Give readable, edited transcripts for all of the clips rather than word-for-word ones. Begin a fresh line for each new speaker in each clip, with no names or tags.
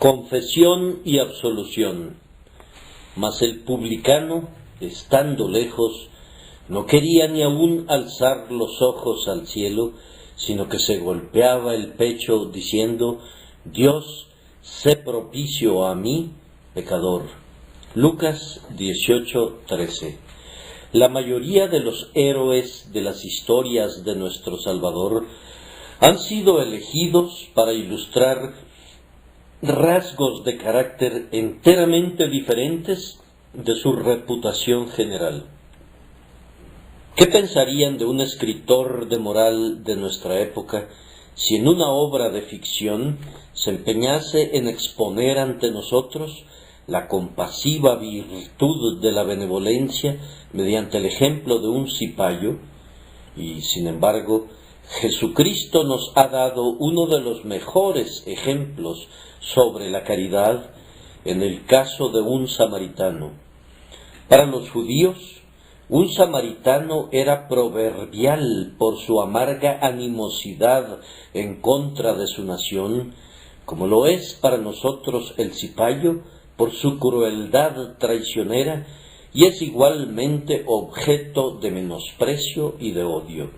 Confesión y absolución. Mas el publicano, estando lejos, no quería ni aun alzar los ojos al cielo, sino que se golpeaba el pecho diciendo: Dios, sé propicio a mí, pecador. Lucas 18:13. La mayoría de los héroes de las historias de nuestro Salvador han sido elegidos para ilustrar rasgos de carácter enteramente diferentes de su reputación general. ¿Qué pensarían de un escritor de moral de nuestra época si en una obra de ficción se empeñase en exponer ante nosotros la compasiva virtud de la benevolencia mediante el ejemplo de un cipayo? Y, sin embargo, Jesucristo nos ha dado uno de los mejores ejemplos sobre la caridad en el caso de un samaritano. Para los judíos, un samaritano era proverbial por su amarga animosidad en contra de su nación, como lo es para nosotros el cipayo por su crueldad traicionera, y es igualmente objeto de menosprecio y de odio.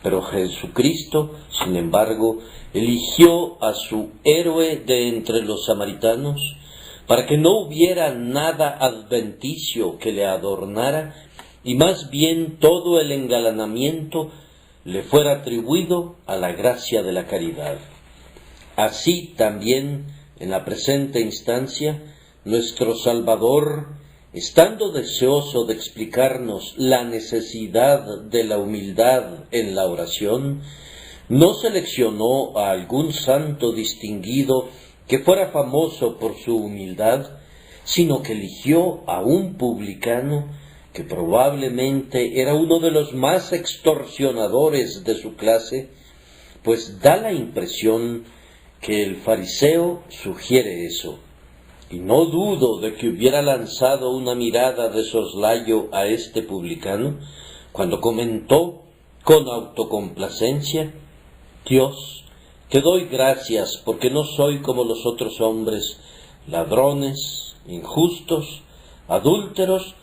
Pero Jesucristo, sin embargo, eligió a su héroe de entre los samaritanos para que no hubiera nada adventicio que le adornara, y más bien todo el engalanamiento le fuera atribuido a la gracia de la caridad. Así también, en la presente instancia, nuestro Salvador, estando deseoso de explicarnos la necesidad de la humildad en la oración, no seleccionó a algún santo distinguido que fuera famoso por su humildad, sino que eligió a un publicano que probablemente era uno de los más extorsionadores de su clase, pues da la impresión que el fariseo sugiere eso. Y no dudo de que hubiera lanzado una mirada de soslayo a este publicano cuando comentó con autocomplacencia: Dios, te doy gracias porque no soy como los otros hombres, ladrones, injustos, adúlteros,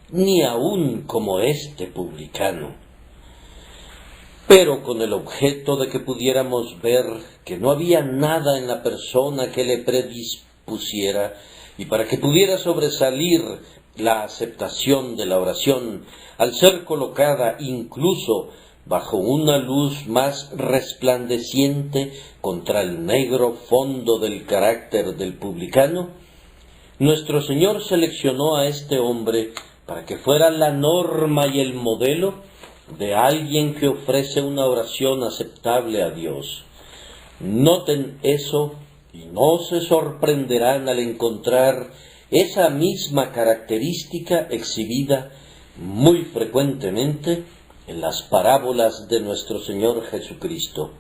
ni aun como este publicano. Pero con el objeto de que pudiéramos ver que no había nada en la persona que le predispusiera, y para que pudiera sobresalir la aceptación de la oración al ser colocada incluso bajo una luz más resplandeciente contra el negro fondo del carácter del publicano, nuestro Señor seleccionó a este hombre para que fuera la norma y el modelo de alguien que ofrece una oración aceptable a Dios. Noten eso y no se sorprenderán al encontrar esa misma característica exhibida muy frecuentemente en las parábolas de nuestro Señor Jesucristo.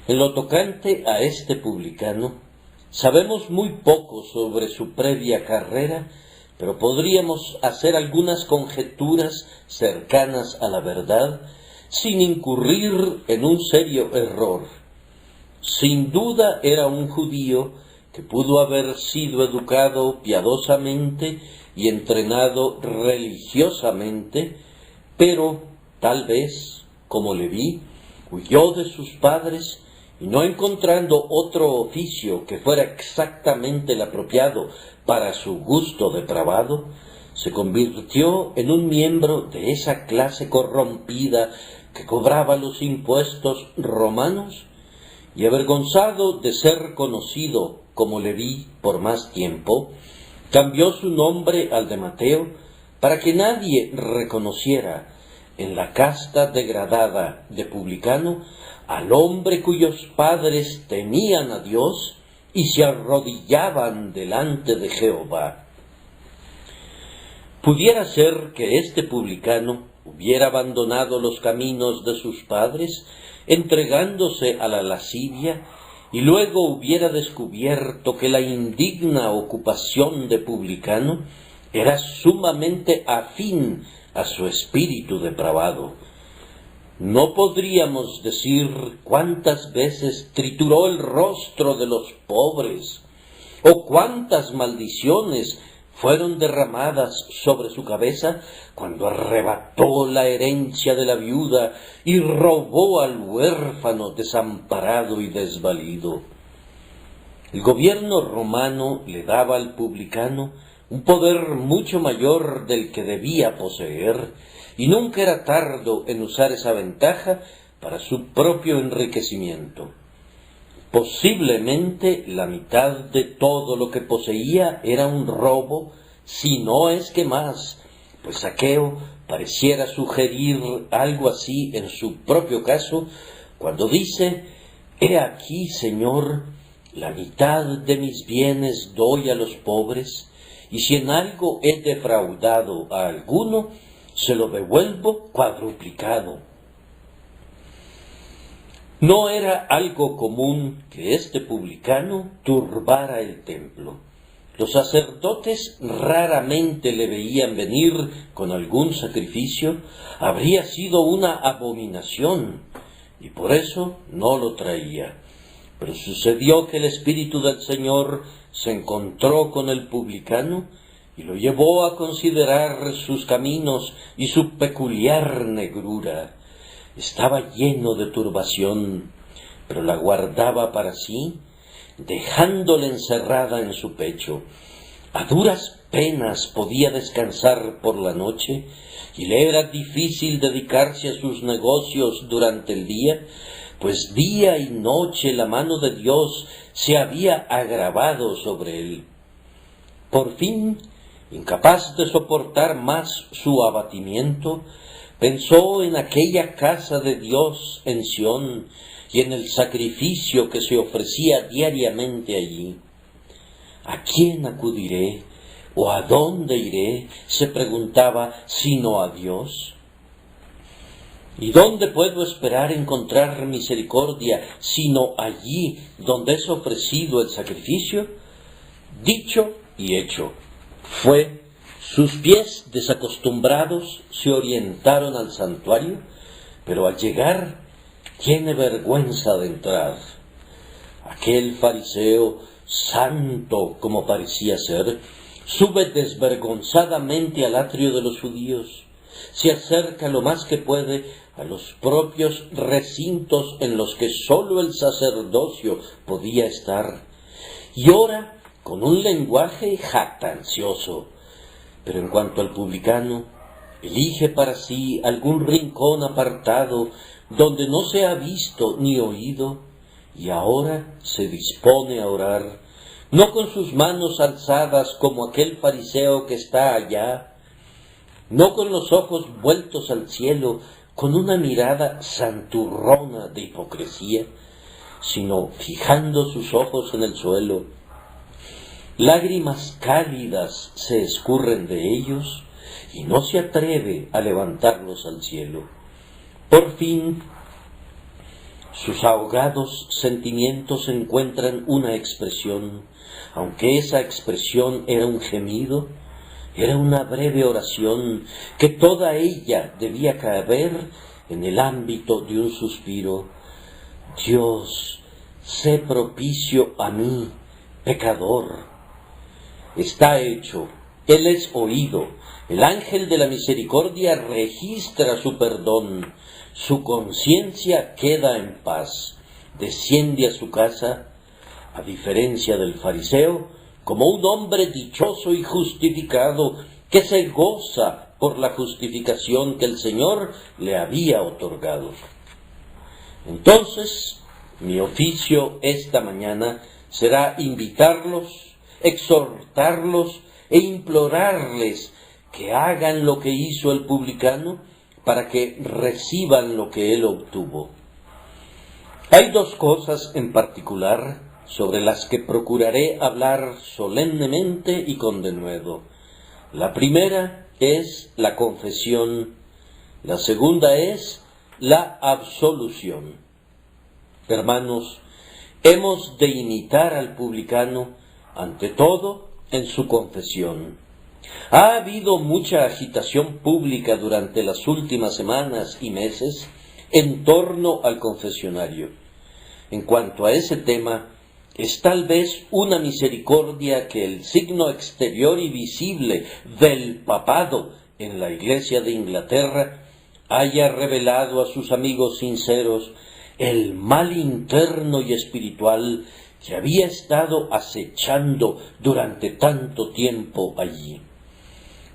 En lo tocante a este publicano, sabemos muy poco sobre su previa carrera, pero podríamos hacer algunas conjeturas cercanas a la verdad sin incurrir en un serio error. Sin duda era un judío que pudo haber sido educado piadosamente y entrenado religiosamente, pero tal vez, como Leví, huyó de sus padres y no encontrando otro oficio que fuera exactamente el apropiado para su gusto depravado, se convirtió en un miembro de esa clase corrompida que cobraba los impuestos romanos, y avergonzado de ser conocido como Leví por más tiempo, cambió su nombre al de Mateo para que nadie reconociera en la casta degradada de publicano al hombre cuyos padres temían a Dios y se arrodillaban delante de Jehová. Pudiera ser que este publicano hubiera abandonado los caminos de sus padres, entregándose a la lascivia, y luego hubiera descubierto que la indigna ocupación de publicano era sumamente afín a su espíritu depravado. No podríamos decir cuántas veces trituró el rostro de los pobres, ¿O cuántas maldiciones fueron derramadas sobre su cabeza cuando arrebató la herencia de la viuda y robó al huérfano desamparado y desvalido? El gobierno romano le daba al publicano un poder mucho mayor del que debía poseer, y nunca era tardo en usar esa ventaja para su propio enriquecimiento. Posiblemente la mitad de todo lo que poseía era un robo, si no es que más, pues Zaqueo pareciera sugerir algo así en su propio caso, cuando dice: «He aquí, Señor, la mitad de mis bienes doy a los pobres, y si en algo he defraudado a alguno, se lo devuelvo cuadruplicado». No era algo común que este publicano turbara el templo. Los sacerdotes raramente le veían venir con algún sacrificio. Habría sido una abominación, y por eso no lo traía. Pero sucedió que el Espíritu del Señor se encontró con el publicano y lo llevó a considerar sus caminos y su peculiar negrura. Estaba lleno de turbación, pero la guardaba para sí, dejándola encerrada en su pecho. A duras penas podía descansar por la noche, y le era difícil dedicarse a sus negocios durante el día, pues día y noche la mano de Dios se había agravado sobre él. Por fin, incapaz de soportar más su abatimiento, pensó en aquella casa de Dios en Sión y en el sacrificio que se ofrecía diariamente allí. ¿A quién acudiré o a dónde iré?, se preguntaba, sino a Dios. ¿Y dónde puedo esperar encontrar misericordia sino allí donde es ofrecido el sacrificio? Dicho y hecho fue. Sus pies desacostumbrados se orientaron al santuario, pero al llegar tiene vergüenza de entrar. Aquel fariseo, santo como parecía ser, sube desvergonzadamente al atrio de los judíos, se acerca lo más que puede a los propios recintos en los que sólo el sacerdocio podía estar, y ora con un lenguaje jactancioso. Pero en cuanto al publicano, elige para sí algún rincón apartado donde no se ha visto ni oído, y ahora se dispone a orar, no con sus manos alzadas como aquel fariseo que está allá, no con los ojos vueltos al cielo, con una mirada santurrona de hipocresía, sino fijando sus ojos en el suelo. Lágrimas cálidas se escurren de ellos y no se atreve a levantarlos al cielo. Por fin, sus ahogados sentimientos encuentran una expresión, aunque esa expresión era un gemido, era una breve oración que toda ella debía caber en el ámbito de un suspiro. Dios, sé propicio a mí, pecador. Está hecho, Él es oído, el ángel de la misericordia registra su perdón, su conciencia queda en paz, desciende a su casa, a diferencia del fariseo, como un hombre dichoso y justificado que se goza por la justificación que el Señor le había otorgado. Entonces, mi oficio esta mañana será invitarlos, exhortarlos e implorarles que hagan lo que hizo el publicano para que reciban lo que él obtuvo. Hay dos cosas en particular sobre las que procuraré hablar solemnemente y con denuedo. La primera es la confesión, la segunda es la absolución. Hermanos, hemos de imitar al publicano ante todo en su confesión. Ha habido mucha agitación pública durante las últimas semanas y meses en torno al confesionario. En cuanto a ese tema, es tal vez una misericordia que el signo exterior y visible del papado en la Iglesia de Inglaterra haya revelado a sus amigos sinceros el mal interno y espiritual que había estado acechando durante tanto tiempo allí.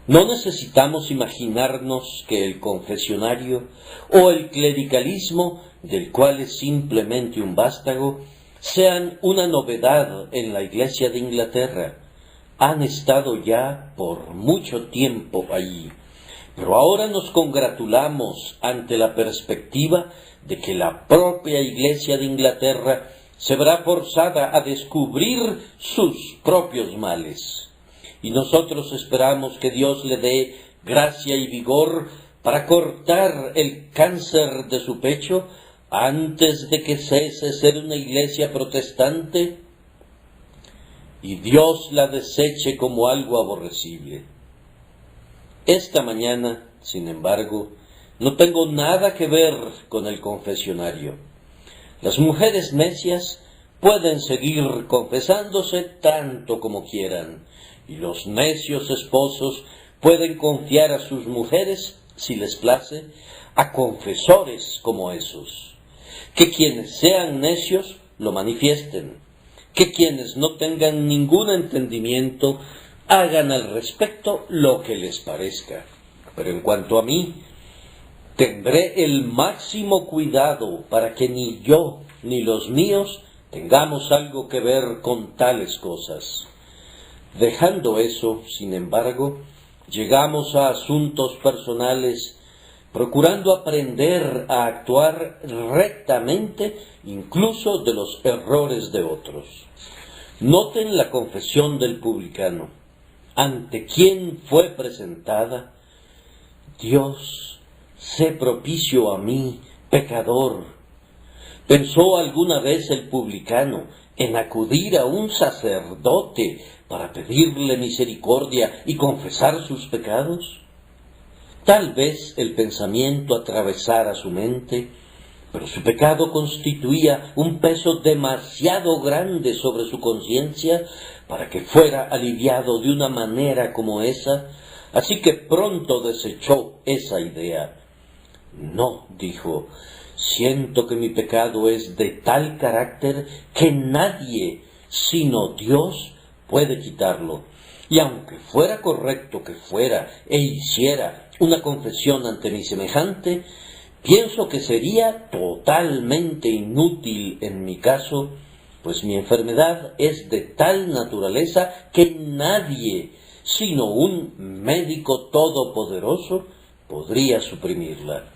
No necesitamos imaginarnos que el confesionario o el clericalismo, del cual es simplemente un vástago, sean una novedad en la Iglesia de Inglaterra. Han estado ya por mucho tiempo allí. Pero ahora nos congratulamos ante la perspectiva de que la propia Iglesia de Inglaterra se verá forzada a descubrir sus propios males. Y nosotros esperamos que Dios le dé gracia y vigor para cortar el cáncer de su pecho antes de que cese ser una iglesia protestante y Dios la deseche como algo aborrecible. Esta mañana, sin embargo, no tengo nada que ver con el confesionario. Las mujeres necias pueden seguir confesándose tanto como quieran, y los necios esposos pueden confiar a sus mujeres, si les place, a confesores como esos. Que quienes sean necios lo manifiesten, que quienes no tengan ningún entendimiento hagan al respecto lo que les parezca. Pero en cuanto a mí, tendré el máximo cuidado para que ni yo ni los míos tengamos algo que ver con tales cosas. Dejando eso, sin embargo, llegamos a asuntos personales, procurando aprender a actuar rectamente incluso de los errores de otros. Noten la confesión del publicano. ¿Ante quién fue presentada? Dios, sé propicio a mí, pecador. ¿Pensó alguna vez el publicano en acudir a un sacerdote para pedirle misericordia y confesar sus pecados? Tal vez el pensamiento atravesara su mente, pero su pecado constituía un peso demasiado grande sobre su conciencia para que fuera aliviado de una manera como esa, así que pronto desechó esa idea. No, dijo, siento que mi pecado es de tal carácter que nadie, sino Dios, puede quitarlo. Y aunque fuera correcto que fuera e hiciera una confesión ante mi semejante, pienso que sería totalmente inútil en mi caso, pues mi enfermedad es de tal naturaleza que nadie, sino un médico todopoderoso, podría suprimirla.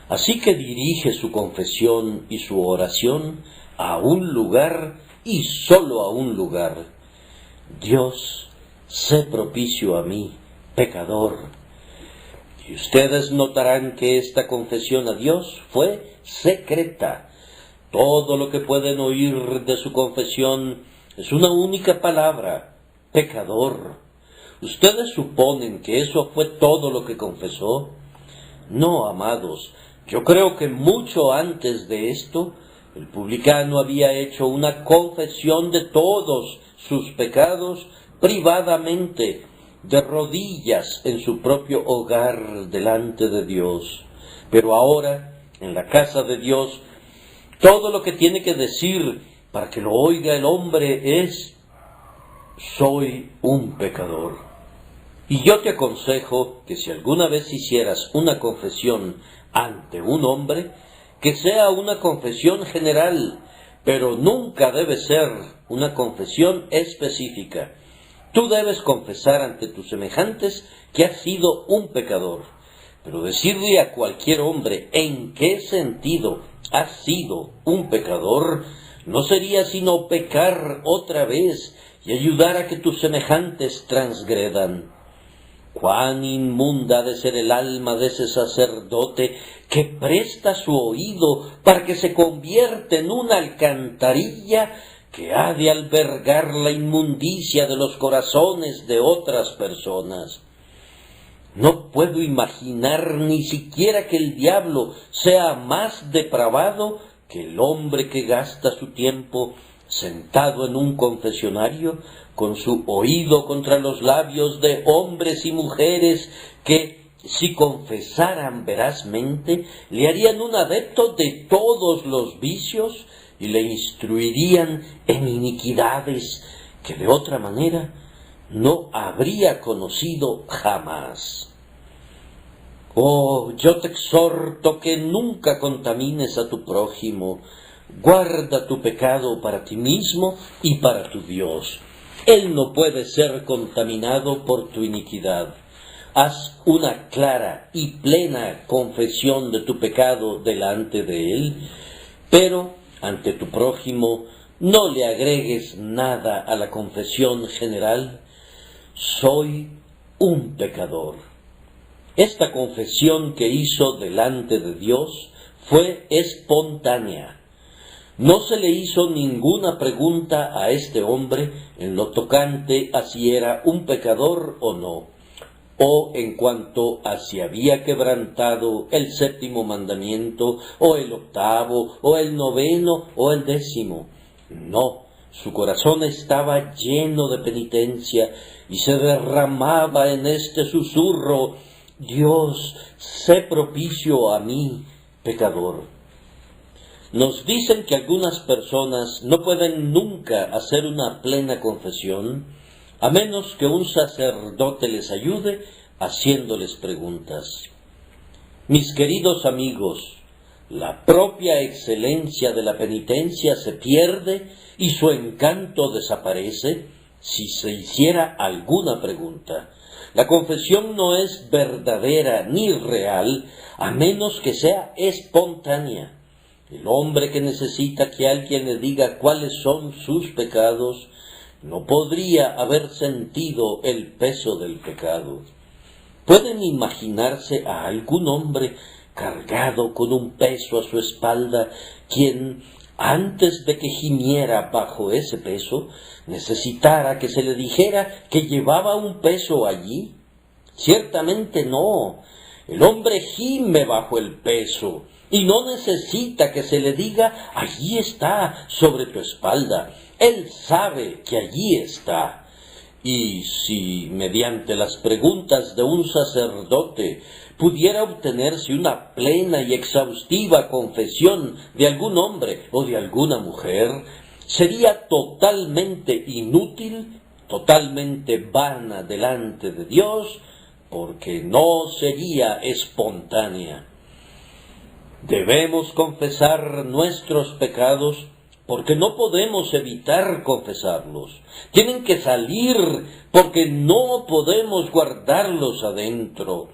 Así que dirige su confesión y su oración a un lugar y sólo a un lugar. Dios, sé propicio a mí, pecador. Y ustedes notarán que esta confesión a Dios fue secreta. Todo lo que pueden oír de su confesión es una única palabra, pecador. ¿Ustedes suponen que eso fue todo lo que confesó? No, amados, yo creo que mucho antes de esto, el publicano había hecho una confesión de todos sus pecados privadamente, de rodillas en su propio hogar delante de Dios. Pero ahora, en la casa de Dios, todo lo que tiene que decir para que lo oiga el hombre es: soy un pecador. Y yo te aconsejo que si alguna vez hicieras una confesión ante un hombre, que sea una confesión general, pero nunca debe ser una confesión específica. Tú debes confesar ante tus semejantes que has sido un pecador, pero decirle a cualquier hombre en qué sentido has sido un pecador no sería sino pecar otra vez y ayudar a que tus semejantes transgredan. Cuán inmunda ha de ser el alma de ese sacerdote que presta su oído para que se convierta en una alcantarilla que ha de albergar la inmundicia de los corazones de otras personas. No puedo imaginar ni siquiera que el diablo sea más depravado que el hombre que gasta su tiempo sentado en un confesionario, con su oído contra los labios de hombres y mujeres que, si confesaran verazmente, le harían un adepto de todos los vicios y le instruirían en iniquidades que de otra manera no habría conocido jamás. Oh, yo te exhorto que nunca contamines a tu prójimo. Guarda tu pecado para ti mismo y para tu Dios. Él no puede ser contaminado por tu iniquidad. Haz una clara y plena confesión de tu pecado delante de Él, pero ante tu prójimo no le agregues nada a la confesión general. Soy un pecador. Esta confesión que hizo delante de Dios fue espontánea. No se le hizo ninguna pregunta a este hombre en lo tocante a si era un pecador o no, o en cuanto a si había quebrantado el 7º mandamiento, o el 8º, o el 9º, o el 10º. No, su corazón estaba lleno de penitencia y se derramaba en este susurro: Dios, sé propicio a mí, pecador. Nos dicen que algunas personas no pueden nunca hacer una plena confesión, a menos que un sacerdote les ayude haciéndoles preguntas. Mis queridos amigos, la propia excelencia de la penitencia se pierde y su encanto desaparece si se hiciera alguna pregunta. La confesión no es verdadera ni real a menos que sea espontánea. El hombre que necesita que alguien le diga cuáles son sus pecados no podría haber sentido el peso del pecado. ¿Pueden imaginarse a algún hombre cargado con un peso a su espalda, quien, antes de que gimiera bajo ese peso, necesitara que se le dijera que llevaba un peso allí? Ciertamente no. El hombre gime bajo el peso y no necesita que se le diga: allí está, sobre tu espalda. Él sabe que allí está. Y si, mediante las preguntas de un sacerdote, pudiera obtenerse una plena y exhaustiva confesión de algún hombre o de alguna mujer, sería totalmente inútil, totalmente vana delante de Dios, porque no sería espontánea. Debemos confesar nuestros pecados porque no podemos evitar confesarlos. Tienen que salir porque no podemos guardarlos adentro.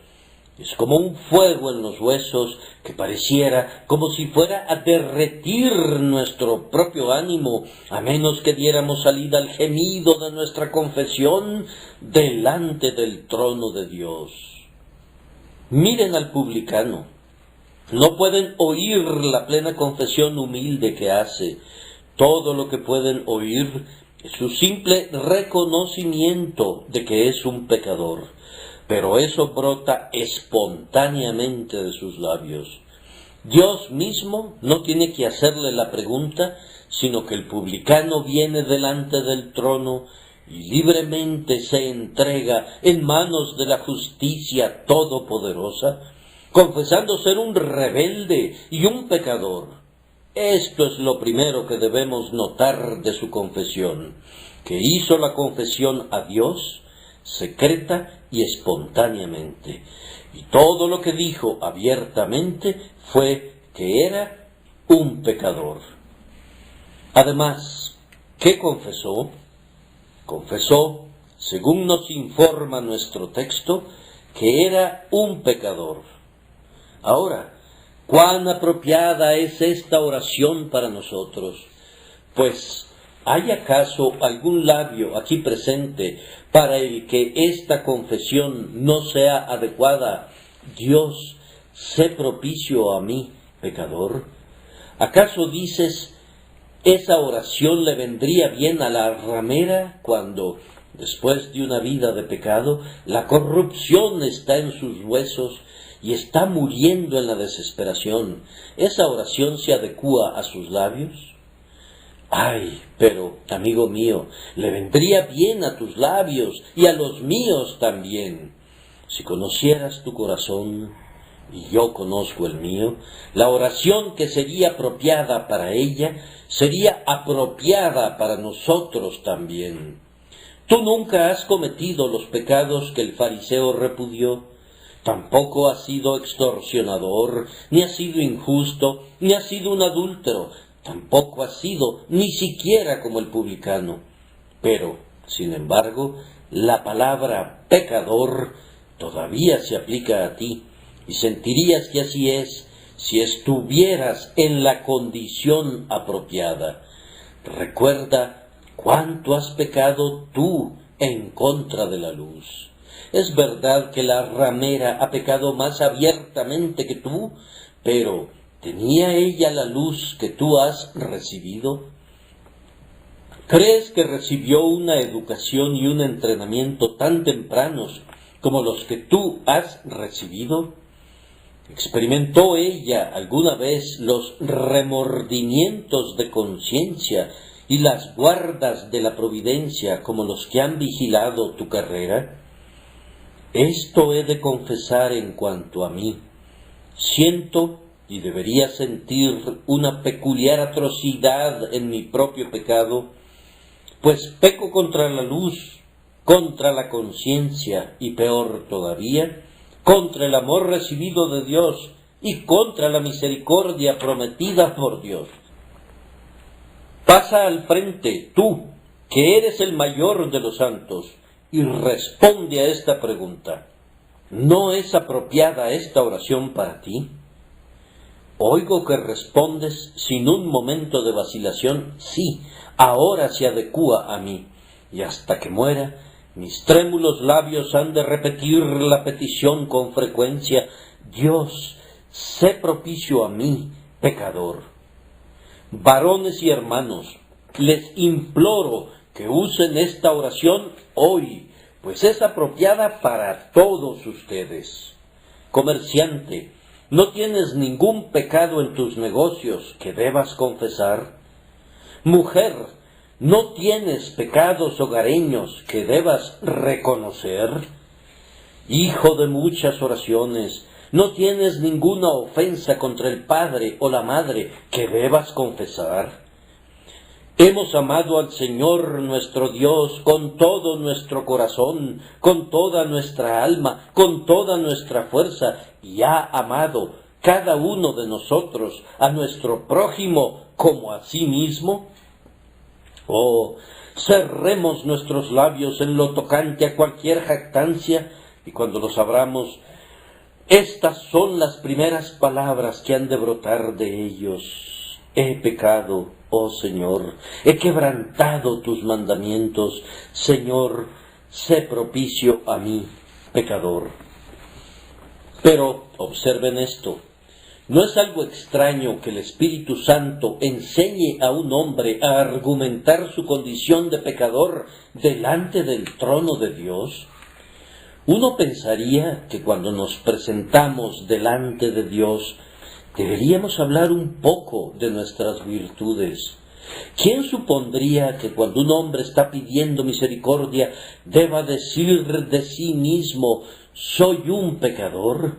Es como un fuego en los huesos que pareciera como si fuera a derretir nuestro propio ánimo, a menos que diéramos salida al gemido de nuestra confesión delante del trono de Dios. Miren al publicano. No pueden oír la plena confesión humilde que hace. Todo lo que pueden oír es su simple reconocimiento de que es un pecador. Pero eso brota espontáneamente de sus labios. Dios mismo no tiene que hacerle la pregunta, sino que el publicano viene delante del trono y libremente se entrega en manos de la justicia todopoderosa, confesando ser un rebelde y un pecador. Esto es lo primero que debemos notar de su confesión, que hizo la confesión a Dios, secreta y espontáneamente, y todo lo que dijo abiertamente fue que era un pecador. Además, ¿qué confesó? Confesó, según nos informa nuestro texto, que era un pecador. Ahora, ¿cuán apropiada es esta oración para nosotros? Pues, ¿hay acaso algún labio aquí presente para el que esta confesión no sea adecuada? Dios, sé propicio a mí, pecador. ¿Acaso dices, esa oración le vendría bien a la ramera cuando, después de una vida de pecado, la corrupción está en sus huesos y está muriendo en la desesperación? ¿Esa oración se adecúa a sus labios? Ay, pero, amigo mío, le vendría bien a tus labios y a los míos también. Si conocieras tu corazón, y yo conozco el mío, la oración que sería apropiada para ella, sería apropiada para nosotros también. Tú nunca has cometido los pecados que el fariseo repudió, tampoco has sido extorsionador, ni has sido injusto, ni has sido un adúltero, tampoco has sido ni siquiera como el publicano. Pero, sin embargo, la palabra pecador todavía se aplica a ti, y sentirías que así es si estuvieras en la condición apropiada. Recuerda cuánto has pecado tú en contra de la luz. Es verdad que la ramera ha pecado más abiertamente que tú, pero ¿tenía ella la luz que tú has recibido? ¿Crees que recibió una educación y un entrenamiento tan tempranos como los que tú has recibido? ¿Experimentó ella alguna vez los remordimientos de conciencia y las guardas de la providencia como los que han vigilado tu carrera? Esto he de confesar en cuanto a mí. Siento y debería sentir una peculiar atrocidad en mi propio pecado, pues peco contra la luz, contra la conciencia y peor todavía, contra el amor recibido de Dios y contra la misericordia prometida por Dios. Pasa al frente, tú, que eres el mayor de los santos, y responde a esta pregunta. ¿No es apropiada esta oración para ti? Oigo que respondes sin un momento de vacilación, sí, ahora se adecúa a mí, y hasta que muera, mis trémulos labios han de repetir la petición con frecuencia: Dios, sé propicio a mí, pecador. Varones y hermanos, les imploro que usen esta oración hoy, pues es apropiada para todos ustedes. Comerciante, ¿no tienes ningún pecado en tus negocios que debas confesar? Mujer, ¿no tienes pecados hogareños que debas reconocer? Hijo de muchas oraciones, ¿no tienes ninguna ofensa contra el padre o la madre que debas confesar? Hemos amado al Señor nuestro Dios con todo nuestro corazón, con toda nuestra alma, con toda nuestra fuerza, y ha amado cada uno de nosotros a nuestro prójimo como a sí mismo. Oh, cerremos nuestros labios en lo tocante a cualquier jactancia, y cuando los abramos, estas son las primeras palabras que han de brotar de ellos. He pecado, oh Señor, he quebrantado tus mandamientos. Señor, sé propicio a mí, pecador. Pero observen esto. ¿No es algo extraño que el Espíritu Santo enseñe a un hombre a argumentar su condición de pecador delante del trono de Dios? Uno pensaría que cuando nos presentamos delante de Dios, deberíamos hablar un poco de nuestras virtudes. ¿Quién supondría que cuando un hombre está pidiendo misericordia, deba decir de sí mismo: soy un pecador?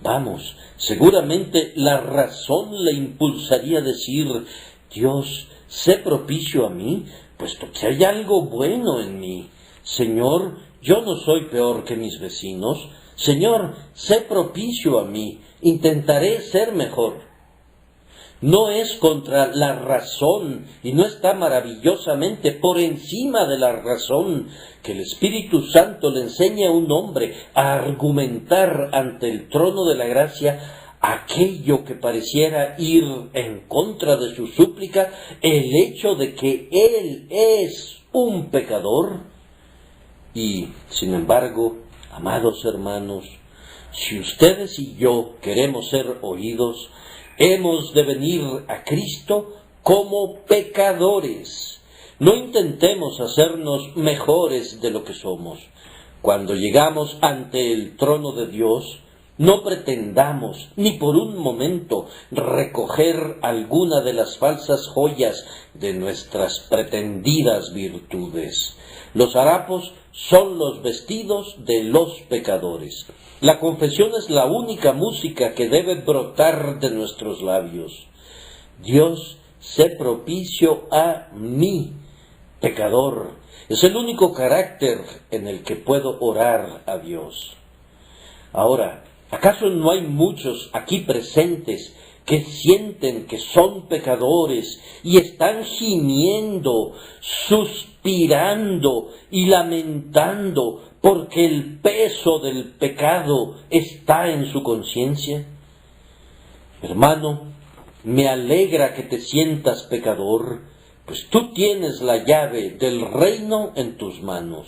Vamos, seguramente la razón le impulsaría a decir: Dios, sé propicio a mí, puesto que hay algo bueno en mí. Señor, yo no soy peor que mis vecinos. Señor, sé propicio a mí, intentaré ser mejor. No es contra la razón y no está maravillosamente por encima de la razón que el Espíritu Santo le enseña a un hombre a argumentar ante el trono de la gracia aquello que pareciera ir en contra de su súplica, el hecho de que él es un pecador. Y, sin embargo, amados hermanos, si ustedes y yo queremos ser oídos, hemos de venir a Cristo como pecadores. No intentemos hacernos mejores de lo que somos. Cuando llegamos ante el trono de Dios, No pretendamos ni por un momento recoger alguna de las falsas joyas de nuestras pretendidas virtudes. Los harapos son los vestidos de los pecadores. La confesión es la única música que debe brotar de nuestros labios. Dios, sé propicio a mí, pecador. Es el único carácter en el que puedo orar a Dios. Ahora, ¿acaso no hay muchos aquí presentes que sienten que son pecadores y están gimiendo, suspirando y lamentando porque el peso del pecado está en su conciencia? Hermano, me alegra que te sientas pecador, pues tú tienes la llave del reino en tus manos.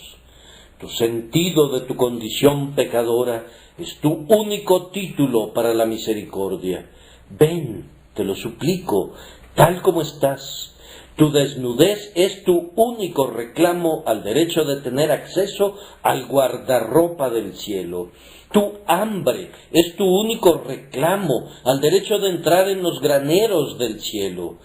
Tu sentido de tu condición pecadora es tu único título para la misericordia. Ven, te lo suplico, tal como estás. Tu desnudez es tu único reclamo al derecho de tener acceso al guardarropa del cielo. Tu hambre es tu único reclamo al derecho de entrar en los graneros del cielo.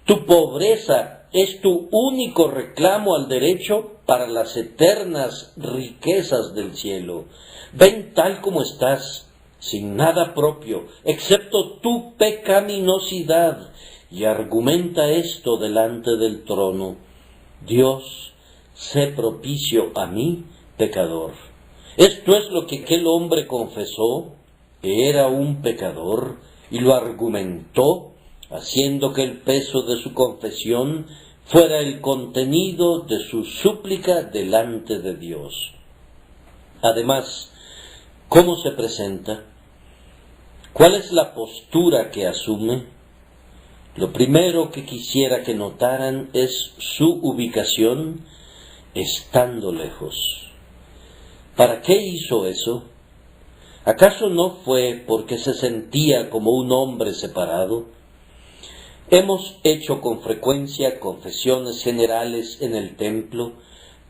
Tu pobreza es tu único reclamo al derecho para las eternas riquezas del cielo. Ven tal como estás, sin nada propio, excepto tu pecaminosidad, y argumenta esto delante del trono. Dios, sé propicio a mí, pecador. Esto es lo que aquel hombre confesó, que era un pecador, y lo argumentó, haciendo que el peso de su confesión fuera el contenido de su súplica delante de Dios. Además, ¿cómo se presenta? ¿Cuál es la postura que asume? Lo primero que quisiera que notaran es su ubicación estando lejos. ¿Para qué hizo eso? ¿Acaso no fue porque se sentía como un hombre separado? Hemos hecho con frecuencia confesiones generales en el templo,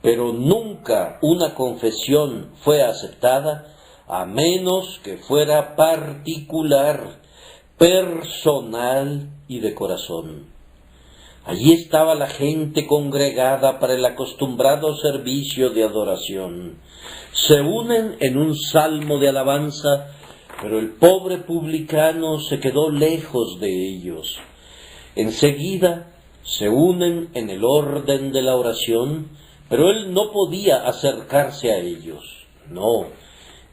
pero nunca una confesión fue aceptada a menos que fuera particular, personal y de corazón. Allí estaba la gente congregada para el acostumbrado servicio de adoración. Se unen en un salmo de alabanza, pero el pobre publicano se quedó lejos de ellos. Enseguida se unen en el orden de la oración, pero él no podía acercarse a ellos. No,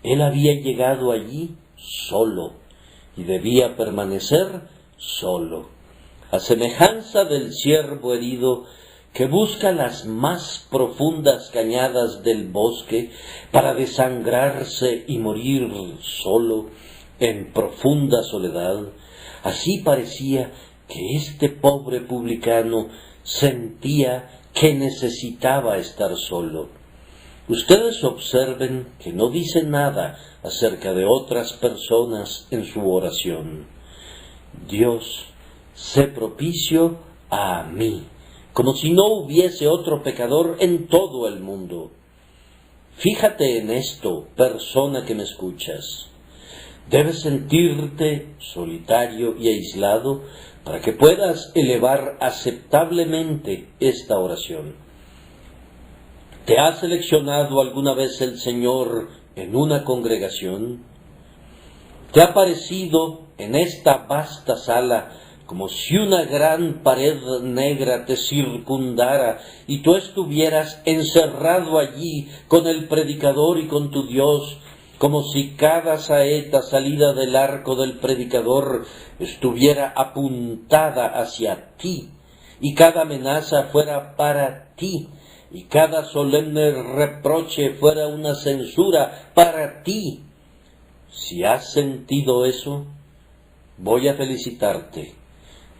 él había llegado allí solo y debía permanecer solo, a semejanza del ciervo herido que busca las más profundas cañadas del bosque para desangrarse y morir solo en profunda soledad. Así parecía que este pobre publicano sentía que necesitaba estar solo. Ustedes observen que no dice nada acerca de otras personas en su oración. Dios, sé propicio a mí, como si no hubiese otro pecador en todo el mundo. Fíjate en esto, persona que me escuchas. Debes sentirte solitario y aislado para que puedas elevar aceptablemente esta oración. ¿Te ha seleccionado alguna vez el Señor en una congregación? ¿Te ha parecido en esta vasta sala como si una gran pared negra te circundara y tú estuvieras encerrado allí con el predicador y con tu Dios, como si cada saeta salida del arco del predicador estuviera apuntada hacia ti y cada amenaza fuera para ti? Y cada solemne reproche fuera una censura para ti? Si has sentido eso, voy a felicitarte.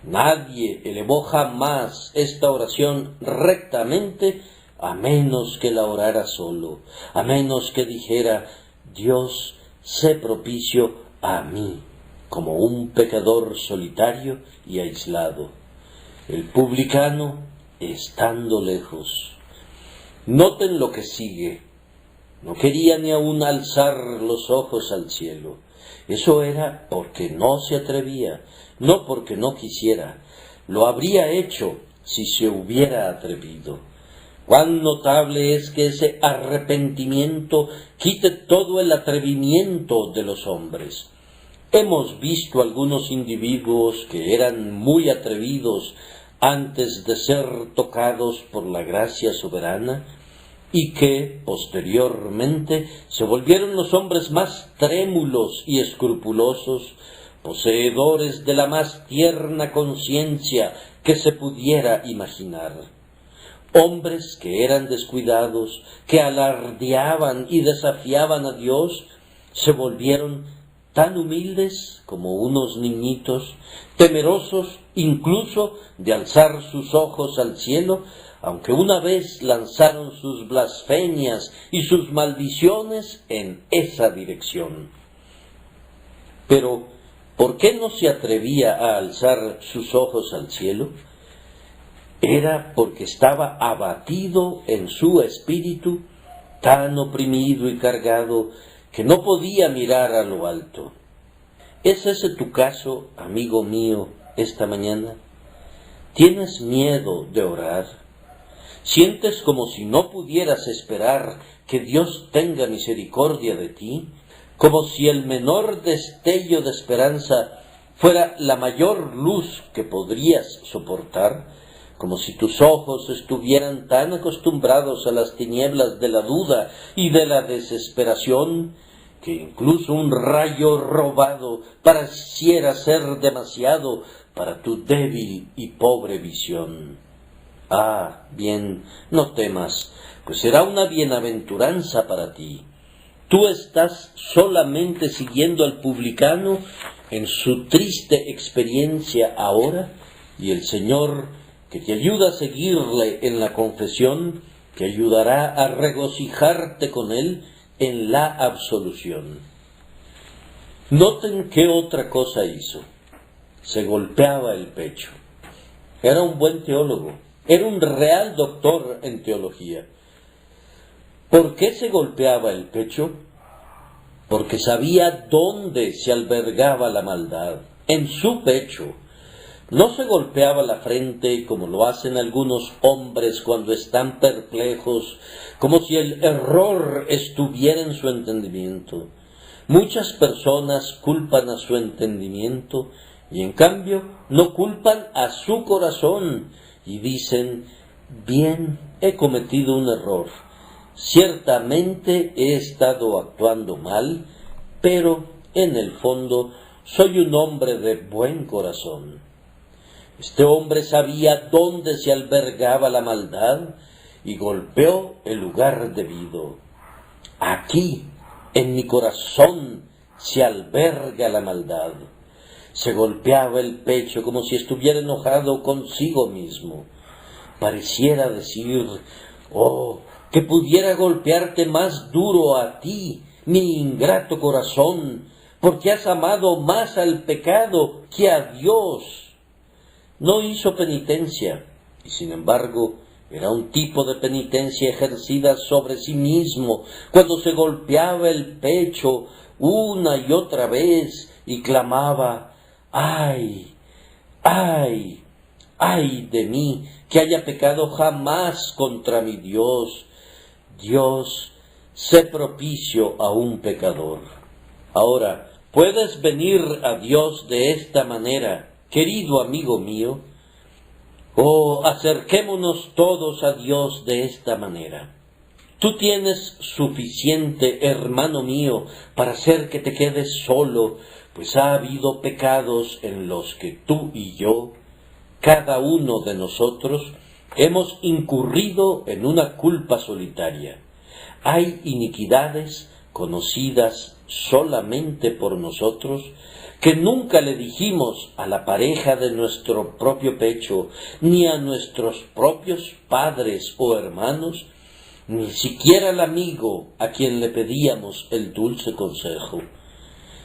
Nadie elevó jamás esta oración rectamente, a menos que la orara solo, a menos que dijera, Dios, sé propicio a mí, como un pecador solitario y aislado. El publicano, estando lejos. Noten lo que sigue. No quería ni aun alzar los ojos al cielo. Eso era porque no se atrevía, no porque no quisiera. Lo habría hecho si se hubiera atrevido. Cuán notable es que ese arrepentimiento quite todo el atrevimiento de los hombres. Hemos visto algunos individuos que eran muy atrevidos antes de ser tocados por la gracia soberana y que, posteriormente, se volvieron los hombres más trémulos y escrupulosos, poseedores de la más tierna conciencia que se pudiera imaginar. Hombres que eran descuidados, que alardeaban y desafiaban a Dios, se volvieron tan humildes como unos niñitos, temerosos incluso de alzar sus ojos al cielo, aunque una vez lanzaron sus blasfemias y sus maldiciones en esa dirección. Pero, ¿por qué no se atrevía a alzar sus ojos al cielo? Era porque estaba abatido en su espíritu, tan oprimido y cargado, que no podía mirar a lo alto. ¿Es ese tu caso, amigo mío, esta mañana? ¿Tienes miedo de orar? ¿Sientes como si no pudieras esperar que Dios tenga misericordia de ti? ¿Como si el menor destello de esperanza fuera la mayor luz que podrías soportar? ¿Como si tus ojos estuvieran tan acostumbrados a las tinieblas de la duda y de la desesperación, que incluso un rayo robado pareciera ser demasiado para tu débil y pobre visión? Ah, bien, no temas, pues será una bienaventuranza para ti. Tú estás solamente siguiendo al publicano en su triste experiencia ahora, y el Señor, que te ayuda a seguirle en la confesión, te ayudará a regocijarte con él en la absolución. Noten qué otra cosa hizo. Se golpeaba el pecho. Era un buen teólogo, era un real doctor en teología. ¿Por qué se golpeaba el pecho? Porque sabía dónde se albergaba la maldad, en su pecho. No se golpeaba la frente como lo hacen algunos hombres cuando están perplejos, como si el error estuviera en su entendimiento. Muchas personas culpan a su entendimiento y en cambio no culpan a su corazón y dicen: bien, he cometido un error. Ciertamente he estado actuando mal, pero en el fondo soy un hombre de buen corazón. Este hombre sabía dónde se albergaba la maldad y golpeó el lugar debido. Aquí, en mi corazón, se alberga la maldad. Se golpeaba el pecho como si estuviera enojado consigo mismo. Pareciera decir: oh, que pudiera golpearte más duro a ti, mi ingrato corazón, porque has amado más al pecado que a Dios. No hizo penitencia, y sin embargo era un tipo de penitencia ejercida sobre sí mismo, cuando se golpeaba el pecho una y otra vez y clamaba: ¡ay, ay, ay de mí, que haya pecado jamás contra mi Dios! Dios, sé propicio a un pecador. Ahora, ¿puedes venir a Dios de esta manera, querido amigo mío? Oh, acerquémonos todos a Dios de esta manera. Tú tienes suficiente, hermano mío, para hacer que te quedes solo, pues ha habido pecados en los que tú y yo, cada uno de nosotros, hemos incurrido en una culpa solitaria. Hay iniquidades conocidas solamente por nosotros, que nunca le dijimos a la pareja de nuestro propio pecho, ni a nuestros propios padres o hermanos, ni siquiera al amigo a quien le pedíamos el dulce consejo.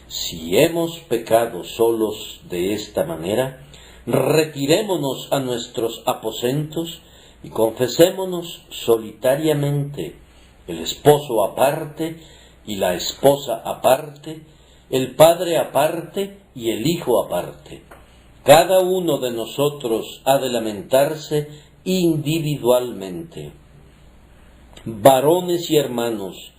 Si hemos pecado solos de esta manera, retirémonos a nuestros aposentos y confesémonos solitariamente el esposo aparte y la esposa aparte, el padre aparte y el hijo aparte. Cada uno de nosotros ha de lamentarse individualmente. Varones y hermanos,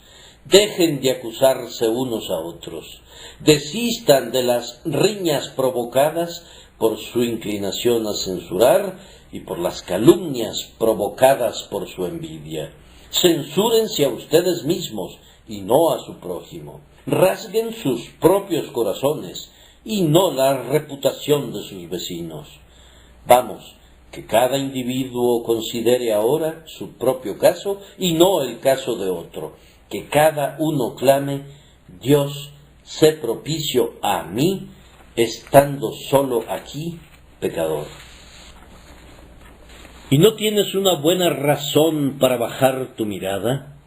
dejen de acusarse unos a otros, desistan de las riñas provocadas por su inclinación a censurar y por las calumnias provocadas por su envidia. Censúrense a ustedes mismos y no a su prójimo. Rasguen sus propios corazones y no la reputación de sus vecinos. Vamos, que cada individuo considere ahora su propio caso y no el caso de otro. Que cada uno clame: Dios, sé propicio a mí, estando solo aquí, pecador. ¿Y no tienes una buena razón para bajar tu mirada?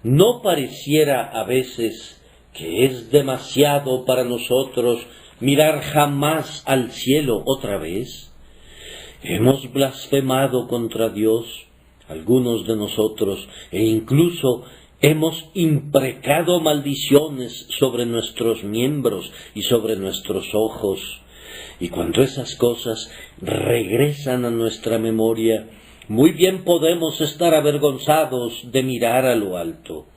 ¿No pareciera a veces que es demasiado para nosotros mirar jamás al cielo otra vez? Hemos blasfemado contra Dios, algunos de nosotros, e incluso hemos imprecado maldiciones sobre nuestros miembros y sobre nuestros ojos. Y cuando esas cosas regresan a nuestra memoria, muy bien podemos estar avergonzados de mirar a lo alto.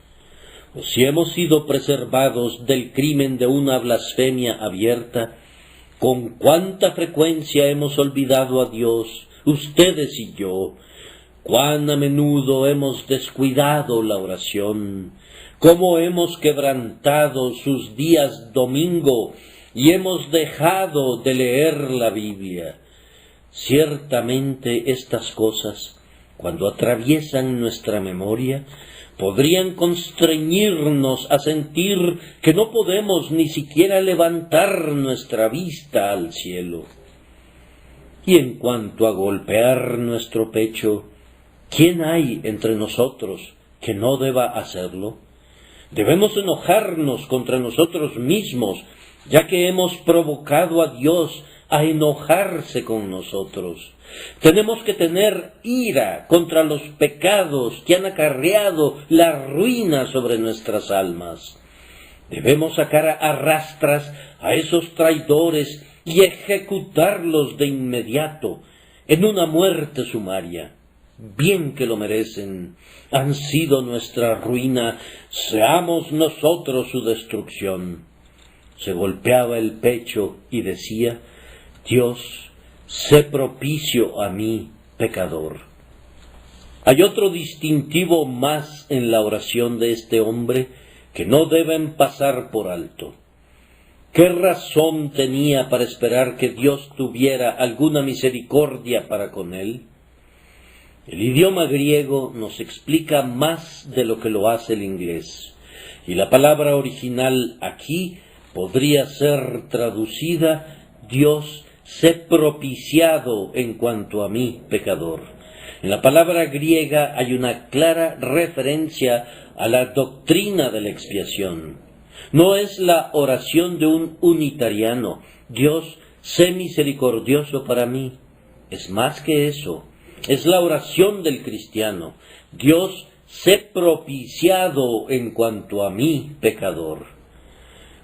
O si hemos sido preservados del crimen de una blasfemia abierta, con cuánta frecuencia hemos olvidado a Dios, ustedes y yo. Cuán a menudo hemos descuidado la oración, cómo hemos quebrantado sus días domingo y hemos dejado de leer la Biblia. Ciertamente estas cosas, cuando atraviesan nuestra memoria, podrían constreñirnos a sentir que no podemos ni siquiera levantar nuestra vista al cielo. Y en cuanto a golpear nuestro pecho, ¿quién hay entre nosotros que no deba hacerlo? Debemos enojarnos contra nosotros mismos, ya que hemos provocado a Dios a enojarse con nosotros. Tenemos que tener ira contra los pecados que han acarreado la ruina sobre nuestras almas. Debemos sacar a rastras a esos traidores y ejecutarlos de inmediato en una muerte sumaria. Bien que lo merecen, han sido nuestra ruina, seamos nosotros su destrucción. Se golpeaba el pecho y decía: Dios, sé propicio a mí, pecador. Hay otro distintivo más en la oración de este hombre que no deben pasar por alto. ¿Qué razón tenía para esperar que Dios tuviera alguna misericordia para con él? El idioma griego nos explica más de lo que lo hace el inglés, y la palabra original aquí podría ser traducida: Dios, sé propiciado en cuanto a mí, pecador. En la palabra griega hay una clara referencia a la doctrina de la expiación. No es la oración de un unitariano: Dios, sé misericordioso para mí. Es más que eso. Es la oración del cristiano: Dios, sé propiciado en cuanto a mí, pecador.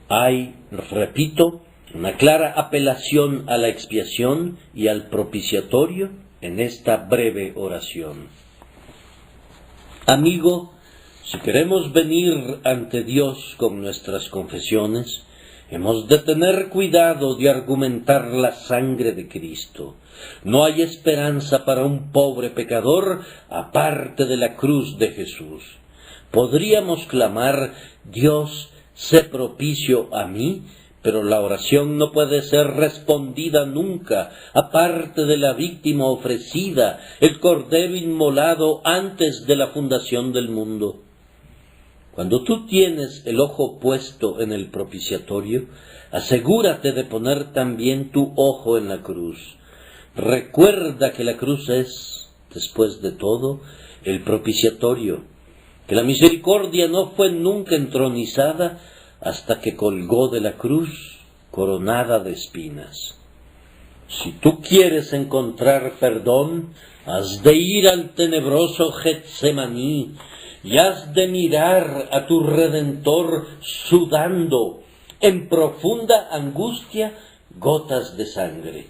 Hay, repito, una clara apelación a la expiación y al propiciatorio en esta breve oración. Amigo, si queremos venir ante Dios con nuestras confesiones, hemos de tener cuidado de argumentar la sangre de Cristo. No hay esperanza para un pobre pecador aparte de la cruz de Jesús. Podríamos clamar: Dios, sé propicio a mí, pero la oración no puede ser respondida nunca, aparte de la víctima ofrecida, el cordero inmolado antes de la fundación del mundo. Cuando tú tienes el ojo puesto en el propiciatorio, asegúrate de poner también tu ojo en la cruz. Recuerda que la cruz es, después de todo, el propiciatorio, que la misericordia no fue nunca entronizada hasta que colgó de la cruz coronada de espinas. Si tú quieres encontrar perdón, has de ir al tenebroso Getsemaní, y has de mirar a tu Redentor sudando en profunda angustia gotas de sangre.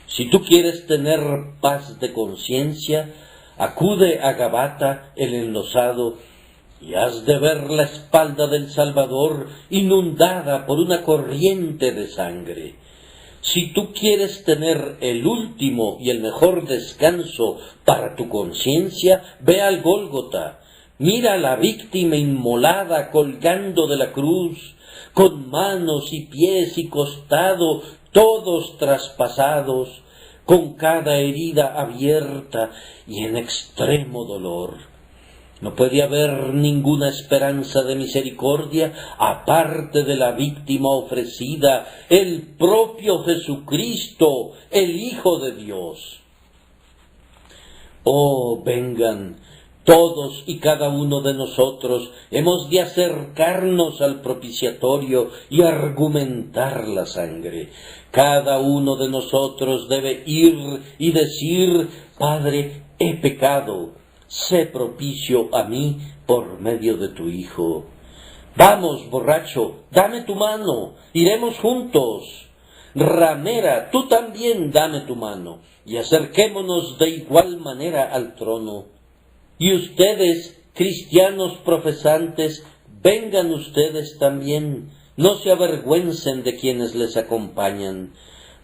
Si tú quieres tener paz de conciencia, acude a Gabata el enlosado y has de ver la espalda del Salvador inundada por una corriente de sangre. Si tú quieres tener el último y el mejor descanso para tu conciencia, ve al Gólgota, mira a la víctima inmolada colgando de la cruz, con manos y pies y costado todos traspasados, con cada herida abierta y en extremo dolor. No puede haber ninguna esperanza de misericordia aparte de la víctima ofrecida, el propio Jesucristo, el Hijo de Dios. Oh, vengan, todos y cada uno de nosotros hemos de acercarnos al propiciatorio y argumentar la sangre. Cada uno de nosotros debe ir y decir: Padre, he pecado, sé propicio a mí por medio de tu Hijo. Vamos, borracho, dame tu mano, iremos juntos. Ramera, tú también dame tu mano, y acerquémonos de igual manera al trono. Y ustedes, cristianos profesantes, vengan ustedes también, no se avergüencen de quienes les acompañan.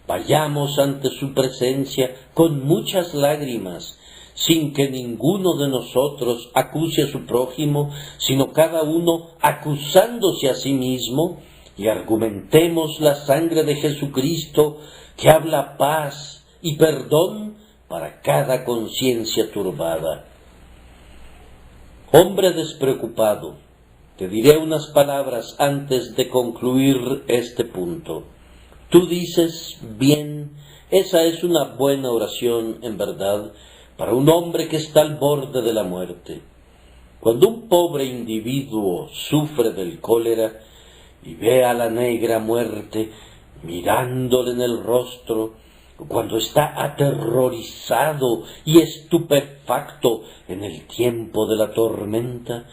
Vayamos ante su presencia con muchas lágrimas, sin que ninguno de nosotros acuse a su prójimo, sino cada uno acusándose a sí mismo, y argumentemos la sangre de Jesucristo, que habla paz y perdón para cada conciencia turbada. Hombre despreocupado, te diré unas palabras antes de concluir este punto. Tú dices: bien, esa es una buena oración, en verdad, para un hombre que está al borde de la muerte. Cuando un pobre individuo sufre del cólera y ve a la negra muerte mirándole en el rostro, cuando está aterrorizado y estupefacto en el tiempo de la tormenta,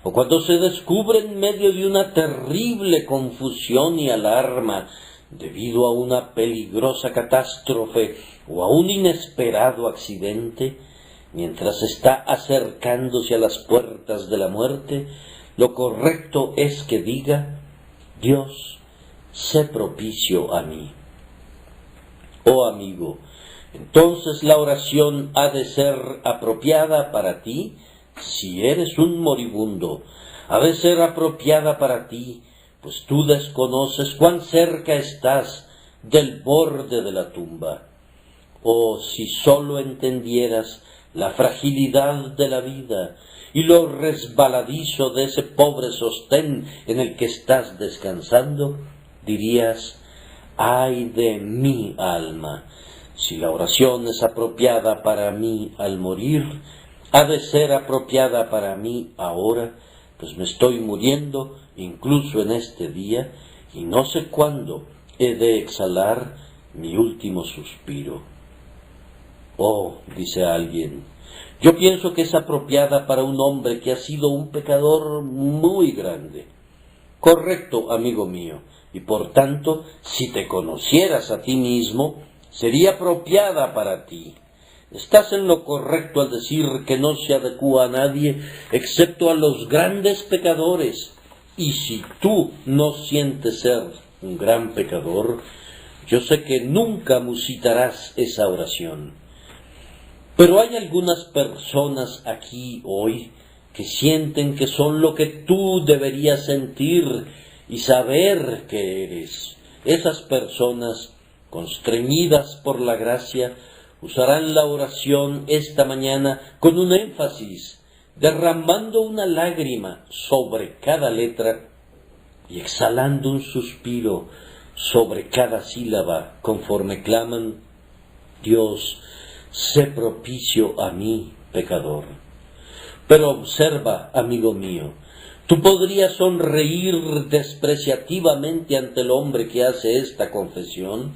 o cuando se descubre en medio de una terrible confusión y alarma debido a una peligrosa catástrofe o a un inesperado accidente, mientras está acercándose a las puertas de la muerte, lo correcto es que diga: Dios, sé propicio a mí. Oh amigo, entonces la oración ha de ser apropiada para ti si eres un moribundo, ha de ser apropiada para ti, pues tú desconoces cuán cerca estás del borde de la tumba. Oh, si sólo entendieras la fragilidad de la vida y lo resbaladizo de ese pobre sostén en el que estás descansando, dirías: ¡ay de mi alma! Si la oración es apropiada para mí al morir, ha de ser apropiada para mí ahora, pues me estoy muriendo incluso en este día, y no sé cuándo he de exhalar mi último suspiro. Oh, dice alguien, yo pienso que es apropiada para un hombre que ha sido un pecador muy grande. Correcto, amigo mío, y por tanto, si te conocieras a ti mismo, sería apropiada para ti. Estás en lo correcto al decir que no se adecúa a nadie excepto a los grandes pecadores, y si tú no sientes ser un gran pecador, yo sé que nunca musitarás esa oración. Pero hay algunas personas aquí hoy que sienten que son lo que tú deberías sentir y saber que eres. Esas personas, constreñidas por la gracia, usarán la oración esta mañana con un énfasis, derramando una lágrima sobre cada letra y exhalando un suspiro sobre cada sílaba, conforme claman: Dios, sé propicio a mí, pecador. Pero observa, amigo mío, tú podrías sonreír despreciativamente ante el hombre que hace esta confesión,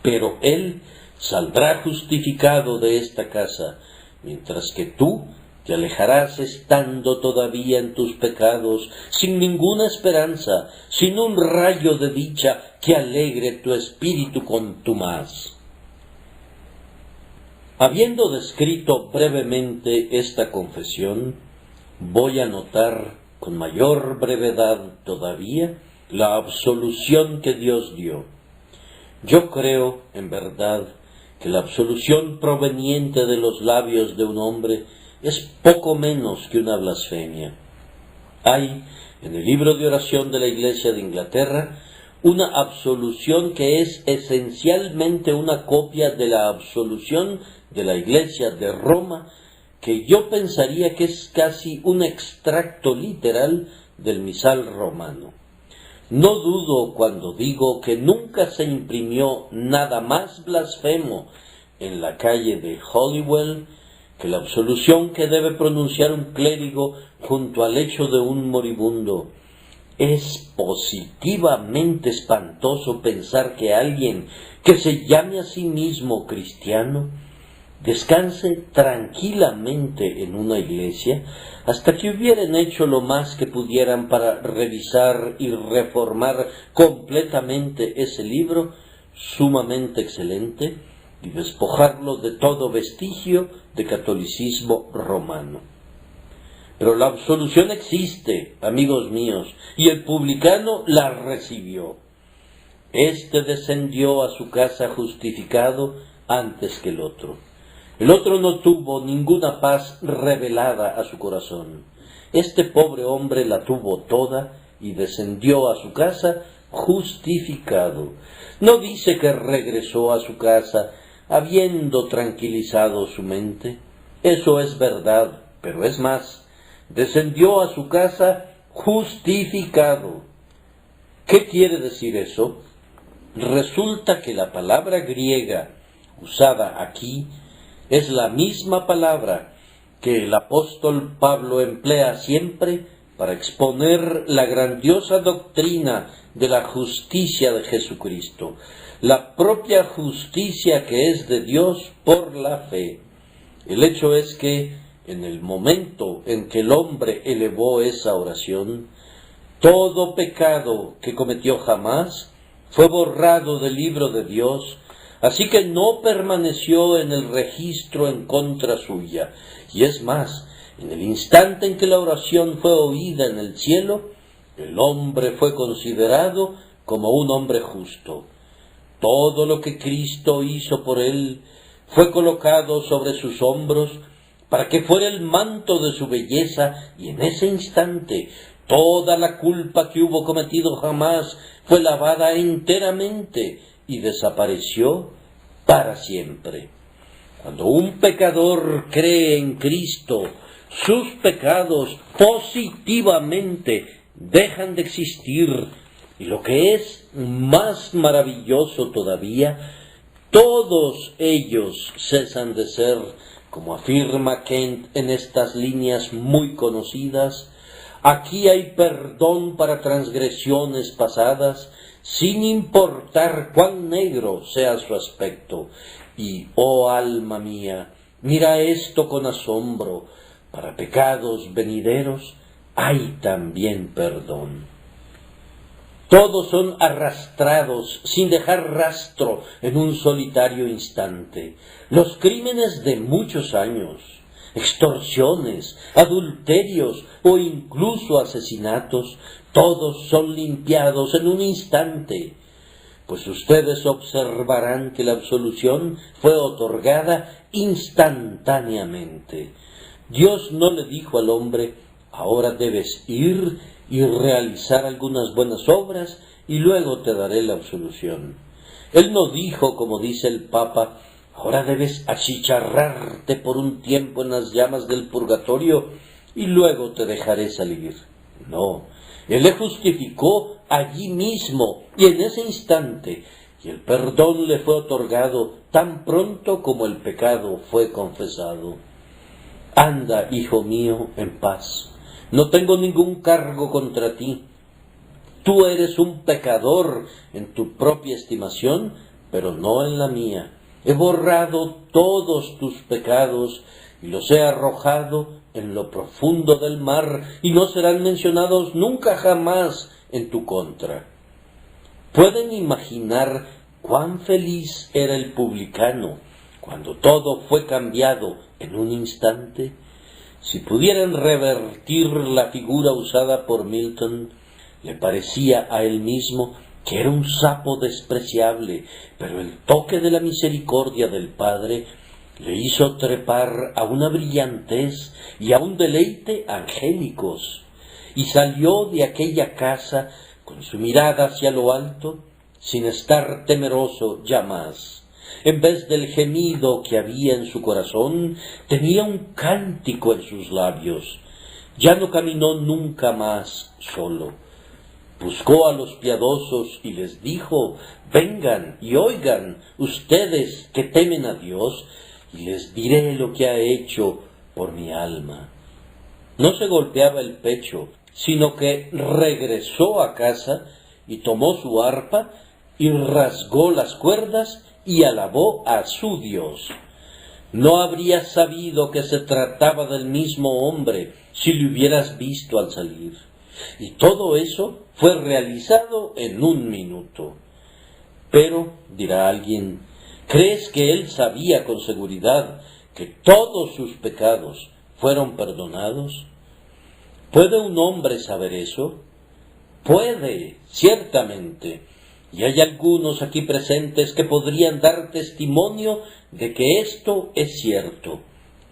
pero él saldrá justificado de esta casa, mientras que tú Te alejarás estando todavía en tus pecados, sin ninguna esperanza, sin un rayo de dicha que alegre tu espíritu contumaz. Habiendo descrito brevemente esta confesión, voy a notar con mayor brevedad todavía la absolución que Dios dio. Yo creo, en verdad, que la absolución proveniente de los labios de un hombre es poco menos que una blasfemia. Hay, en el libro de oración de la Iglesia de Inglaterra, una absolución que es esencialmente una copia de la absolución de la Iglesia de Roma, que yo pensaría que es casi un extracto literal del misal romano. No dudo cuando digo que nunca se imprimió nada más blasfemo en la calle de Holywell que la absolución que debe pronunciar un clérigo junto al lecho de un moribundo. Es positivamente espantoso pensar que alguien que se llame a sí mismo cristiano descanse tranquilamente en una iglesia hasta que hubieran hecho lo más que pudieran para revisar y reformar completamente ese libro sumamente excelente y despojarlo de todo vestigio de catolicismo romano. Pero la absolución existe, amigos míos, y el publicano la recibió. Este descendió a su casa justificado antes que el otro. El otro no tuvo ninguna paz revelada a su corazón. Este pobre hombre la tuvo toda y descendió a su casa justificado. No dice que regresó a su casa habiendo tranquilizado su mente. Eso es verdad, pero es más, descendió a su casa justificado. ¿Qué quiere decir eso? Resulta que la palabra griega usada aquí es la misma palabra que el apóstol Pablo emplea siempre para exponer la grandiosa doctrina de la justicia de Jesucristo, la propia justicia que es de Dios por la fe. El hecho es que, en el momento en que el hombre elevó esa oración, todo pecado que cometió jamás fue borrado del libro de Dios, así que no permaneció en el registro en contra suya. Y es más, en el instante en que la oración fue oída en el cielo, el hombre fue considerado como un hombre justo. Todo lo que Cristo hizo por él fue colocado sobre sus hombros para que fuera el manto de su belleza, y en ese instante toda la culpa que hubo cometido jamás fue lavada enteramente y desapareció para siempre. Cuando un pecador cree en Cristo, sus pecados positivamente dejan de existir, y lo que es más maravilloso todavía, todos ellos cesan de ser, como afirma Kent en estas líneas muy conocidas: aquí hay perdón para transgresiones pasadas, sin importar cuán negro sea su aspecto. Y, oh alma mía, mira esto con asombro: para pecados venideros hay también perdón. Todos son arrastrados sin dejar rastro en un solitario instante. Los crímenes de muchos años, extorsiones, adulterios o incluso asesinatos, todos son limpiados en un instante. Pues ustedes observarán que la absolución fue otorgada instantáneamente. Dios no le dijo al hombre: ahora debes ir y realizar algunas buenas obras y luego te daré la absolución. Él no dijo, como dice el Papa: ahora debes achicharrarte por un tiempo en las llamas del purgatorio y luego te dejaré salir. No, Él le justificó allí mismo y en ese instante, y el perdón le fue otorgado tan pronto como el pecado fue confesado. Anda, hijo mío, en paz. No tengo ningún cargo contra ti. Tú eres un pecador en tu propia estimación, pero no en la mía. He borrado todos tus pecados y los he arrojado en lo profundo del mar y no serán mencionados nunca jamás en tu contra. ¿Pueden imaginar cuán feliz era el publicano cuando todo fue cambiado en un instante? Si pudieran revertir la figura usada por Milton, le parecía a él mismo que era un sapo despreciable, pero el toque de la misericordia del Padre le hizo trepar a una brillantez y a un deleite angélicos, y salió de aquella casa con su mirada hacia lo alto, sin estar temeroso ya más. En vez del gemido que había en su corazón, tenía un cántico en sus labios. Ya no caminó nunca más solo. Buscó a los piadosos y les dijo: vengan y oigan, ustedes que temen a Dios, y les diré lo que ha hecho por mi alma. No se golpeaba el pecho, sino que regresó a casa y tomó su arpa y rasgó las cuerdas y alabó a su Dios. No habrías sabido que se trataba del mismo hombre si le hubieras visto al salir. Y todo eso fue realizado en un minuto. Pero, dirá alguien, ¿crees que él sabía con seguridad que todos sus pecados fueron perdonados? ¿Puede un hombre saber eso? Puede, ciertamente. Y hay algunos aquí presentes que podrían dar testimonio de que esto es cierto.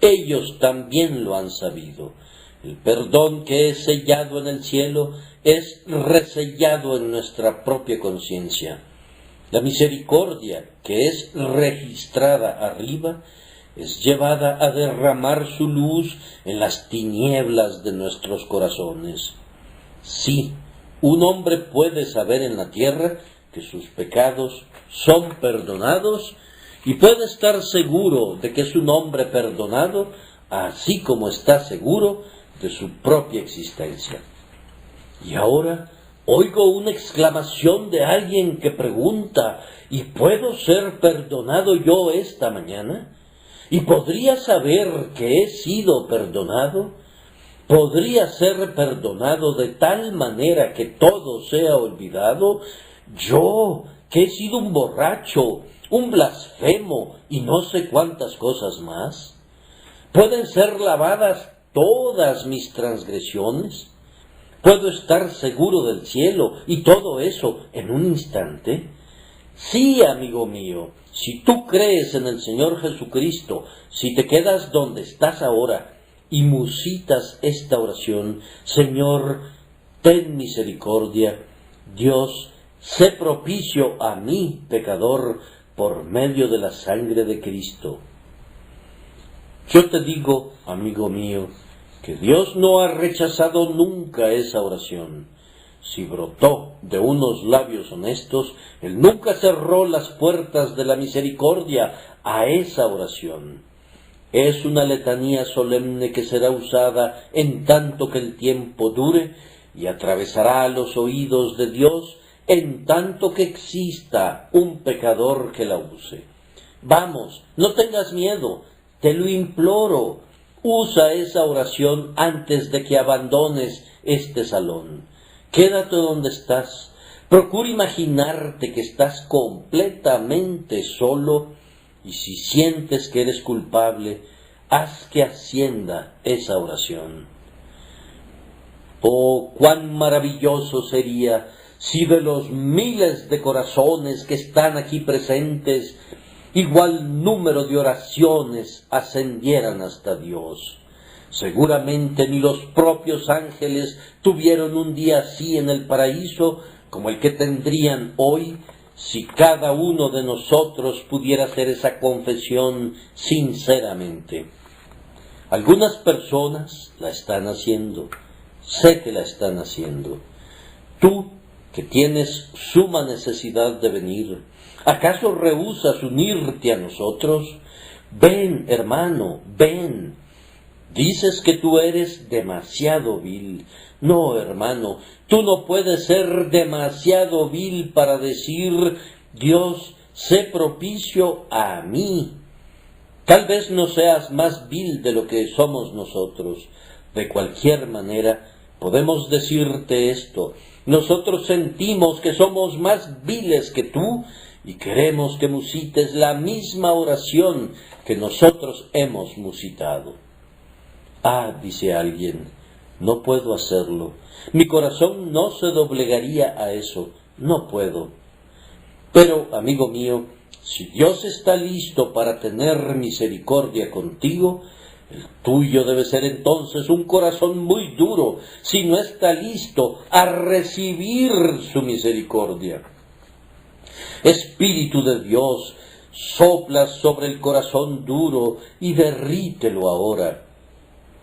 Ellos también lo han sabido. El perdón que es sellado en el cielo es resellado en nuestra propia conciencia. La misericordia que es registrada arriba es llevada a derramar su luz en las tinieblas de nuestros corazones. Sí, un hombre puede saber en la tierra que sus pecados son perdonados y puede estar seguro de que es un hombre perdonado, así como está seguro de su propia existencia. Y ahora oigo una exclamación de alguien que pregunta: ¿y puedo ser perdonado yo esta mañana? ¿Y podría saber que he sido perdonado? ¿Podría ser perdonado de tal manera que todo sea olvidado? Yo, que he sido un borracho, un blasfemo y no sé cuántas cosas más. ¿Pueden ser lavadas todas mis transgresiones? ¿Puedo estar seguro del cielo y todo eso en un instante? Sí, amigo mío, si tú crees en el Señor Jesucristo, si te quedas donde estás ahora y musitas esta oración: Señor, ten misericordia, Dios, sé propicio a mí, pecador, por medio de la sangre de Cristo. Yo te digo, amigo mío, que Dios no ha rechazado nunca esa oración. Si brotó de unos labios honestos, Él nunca cerró las puertas de la misericordia a esa oración. Es una letanía solemne que será usada en tanto que el tiempo dure y atravesará los oídos de Dios en tanto que exista un pecador que la use. Vamos, no tengas miedo, te lo imploro. Usa esa oración antes de que abandones este salón. Quédate donde estás. Procura imaginarte que estás completamente solo y si sientes que eres culpable, haz que ascienda esa oración. Oh, cuán maravilloso sería si de los miles de corazones que están aquí presentes, igual número de oraciones ascendieran hasta Dios. Seguramente ni los propios ángeles tuvieron un día así en el paraíso como el que tendrían hoy si cada uno de nosotros pudiera hacer esa confesión sinceramente. Algunas personas la están haciendo, sé que la están haciendo. Tú, que tienes suma necesidad de venir, ¿acaso rehúsas unirte a nosotros? Ven, hermano, ven. Dices que tú eres demasiado vil. No, hermano, tú no puedes ser demasiado vil para decir: Dios, sé propicio a mí. Tal vez no seas más vil de lo que somos nosotros. De cualquier manera, podemos decirte esto: nosotros sentimos que somos más viles que tú y queremos que musites la misma oración que nosotros hemos musitado. Ah, dice alguien, no puedo hacerlo. Mi corazón no se doblegaría a eso. No puedo. Pero, amigo mío, si Dios está listo para tener misericordia contigo, el tuyo debe ser entonces un corazón muy duro, si no está listo a recibir su misericordia. Espíritu de Dios, sopla sobre el corazón duro y derrítelo ahora.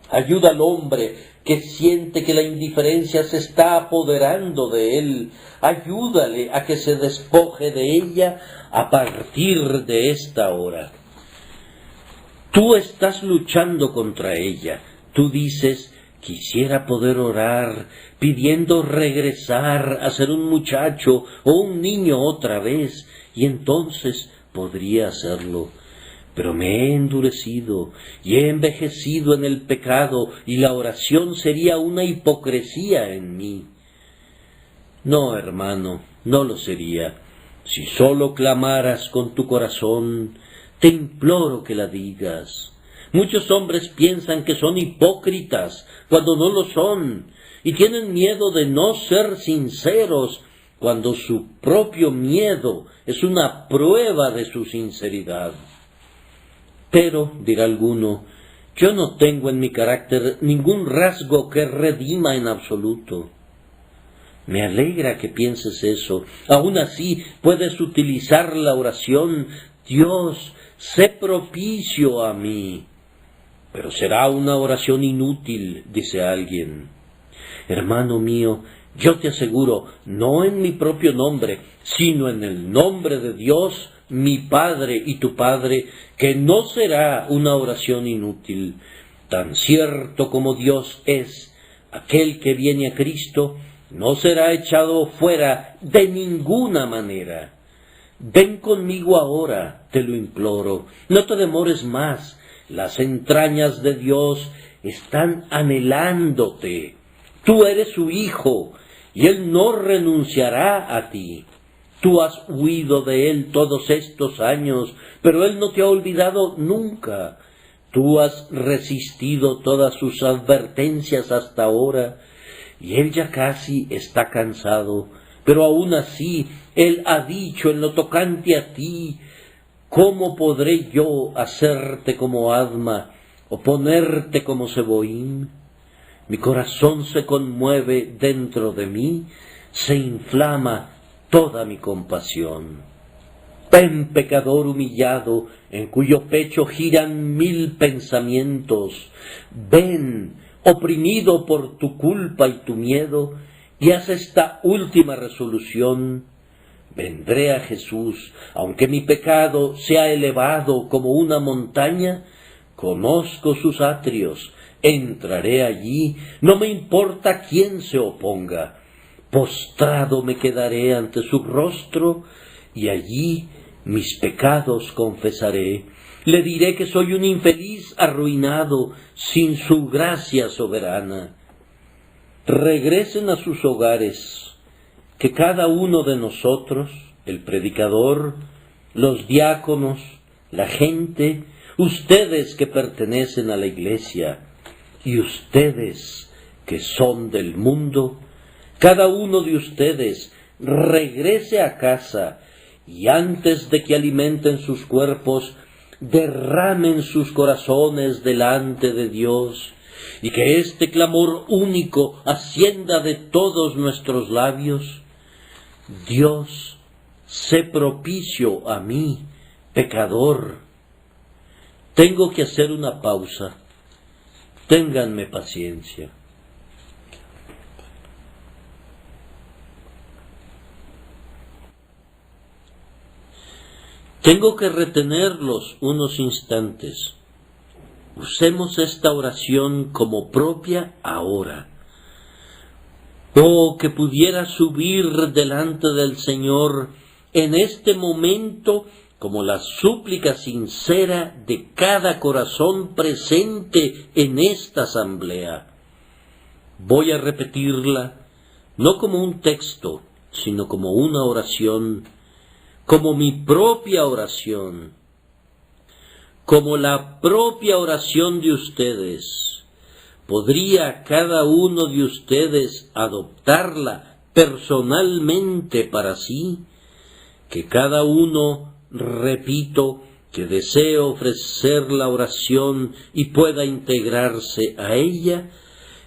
Ayuda al hombre que siente que la indiferencia se está apoderando de él. Ayúdale a que se despoje de ella a partir de esta hora. Tú estás luchando contra ella. Tú dices: quisiera poder orar pidiendo regresar a ser un muchacho o un niño otra vez, y entonces podría hacerlo. Pero me he endurecido y he envejecido en el pecado, y la oración sería una hipocresía en mí. No, hermano, no lo sería. Si sólo clamaras con tu corazón, te imploro que la digas. Muchos hombres piensan que son hipócritas cuando no lo son, y tienen miedo de no ser sinceros cuando su propio miedo es una prueba de su sinceridad. Pero, dirá alguno, yo no tengo en mi carácter ningún rasgo que redima en absoluto. Me alegra que pienses eso. Aún así puedes utilizar la oración: Dios, sé propicio a mí. Pero será una oración inútil, dice alguien. Hermano mío, yo te aseguro, no en mi propio nombre, sino en el nombre de Dios, mi Padre y tu Padre, que no será una oración inútil. Tan cierto como Dios es, aquel que viene a Cristo no será echado fuera de ninguna manera. Ven conmigo ahora, te lo imploro, no te demores más. Las entrañas de Dios están anhelándote. Tú eres su hijo, y Él no renunciará a ti. Tú has huido de Él todos estos años, pero Él no te ha olvidado nunca. Tú has resistido todas sus advertencias hasta ahora, y Él ya casi está cansado, pero aún así Él ha dicho en lo tocante a ti: ¿cómo podré yo hacerte como Adma o ponerte como Seboim? Mi corazón se conmueve dentro de mí, se inflama toda mi compasión. Ven, pecador humillado, en cuyo pecho giran 1000 pensamientos. Ven, oprimido por tu culpa y tu miedo, y haz esta última resolución: vendré a Jesús, aunque mi pecado sea elevado como una montaña. Conozco sus atrios, entraré allí, no me importa quién se oponga. Postrado me quedaré ante su rostro, y allí mis pecados confesaré. Le diré que soy un infeliz arruinado, sin su gracia soberana. Regresen a sus hogares, que cada uno de nosotros, el predicador, los diáconos, la gente, ustedes que pertenecen a la iglesia, y ustedes que son del mundo, cada uno de ustedes regrese a casa, y antes de que alimenten sus cuerpos, derramen sus corazones delante de Dios, y que este clamor único ascienda de todos nuestros labios: Dios, sé propicio a mí, pecador. Tengo que hacer una pausa. Ténganme paciencia. Tengo que retenerlos unos instantes. Usemos esta oración como propia ahora. Oh, que pudiera subir delante del Señor en este momento como la súplica sincera de cada corazón presente en esta asamblea. Voy a repetirla, no como un texto, sino como una oración, como mi propia oración, como la propia oración de ustedes. ¿Podría cada uno de ustedes adoptarla personalmente para sí? Que cada uno, repito, que desee ofrecer la oración y pueda integrarse a ella,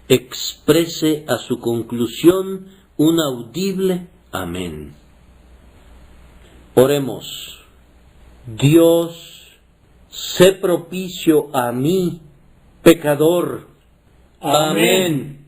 exprese a su conclusión un audible amén. Oremos. Dios, sé propicio a mí, pecador. Amén.